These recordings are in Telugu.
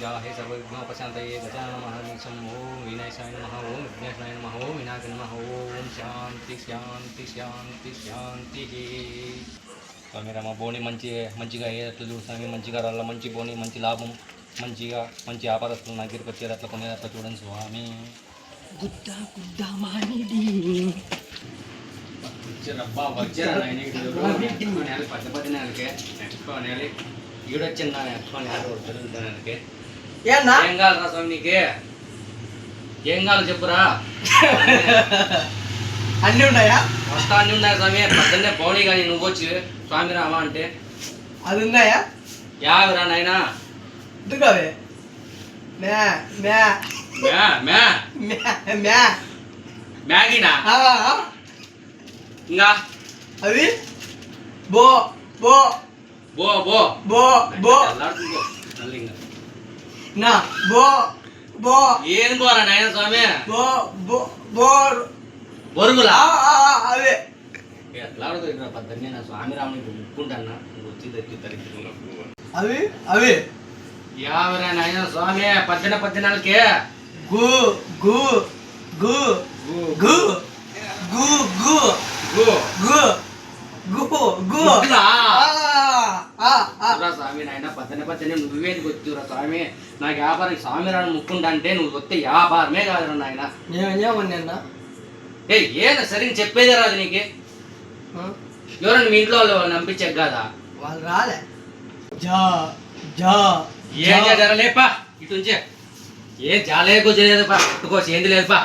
जाहे सर्वविघ्नोपशान्तये गजानन महानिशं ओम विनाशाय नमः ओम विघ्नेशाय नमः ओम विनायकाय नमः ओम शांति शांति शांति शांति स्वामी राम बोनी మంచిగా అయ్యేటట్లు చూడు స్వామి మంచిగా రాళ్ళ మంచి బోని మంచి లాభం మంచిగా మంచి వ్యాపారస్తులు నా దగ్గరికి వచ్చేటట్లు కొనేటట్లు చూడండి స్వామి గుడ్డ గుడ్డ మానిడి రబ్బా వచ్చారా నాయన నెలకి పది నెలకే ఎక్కువ నెలకి ఈడొచ్చింది ఎక్కువ నెల నెలకి ఏం కావాలరా స్వామి నీకే ఏం కావాలి చెప్పురా అన్నీ ఉన్నాయా వస్తా అన్నీ ఉన్నాయి స్వామి పద్దన్నే పౌని కానీ నువ్వు వచ్చి స్వామి రామా అంటే అది ఉన్నాయా యావిరా నాయనా దుకావే మ్యా మ్యా మ్యా మ్యా మ్యా మ్యాగీనా ఇంకా అది బో బో బో బో బో బో నల్లింగా నా బో బో ఏం పోరా నాయన స్వామి బో బో బోర్ బొరుగులా అదే ఎట్లా అడుగుతున్నా పద్దన్నే నా స్వామి రాముని ముక్కుంటానా వచ్చి తెచ్చి తరిగి అవి అవి యావరా నాయన స్వామి పద్దె నెలకే గు గు గు గు గు గు గో గు గు గు స్వామి నాయన పద్దెనే నువ్వేది వచ్చురా స్వామి నాకు వ్యాపారం స్వామి రాను ముక్కుంటా అంటే నువ్వు వస్తే వ్యాపారమే కాదురా నాయన ఏమన్నా ఏ ఏదో సరిగ్గా చెప్పేదే రాదు నీకు ఎవరన్నా మీ ఇంట్లో వాళ్ళు నంపించే కాదా వాళ్ళు రాలే జా జా ఏం జరలేపా ఇటు నుంచే ఏం జాలేకో చేయలేదు పా ఇట్టుకోసి ఏంది లేదు పా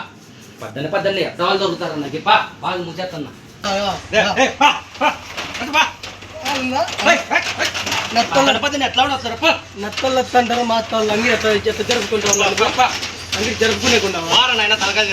పద్దెనే ఎట్ట వాళ్ళు దొరుకుతారు నాకు పా బాగా ముచ్చేస్తున్నా ఎట్లా ఉండొస్తారు నత్తలు వస్తుంటారు మా తోళ్ళు అంగి ఎట్లా జరుపుకుంటారు అంగి జరుపుకునేకుండా వారనైనా తలకాయ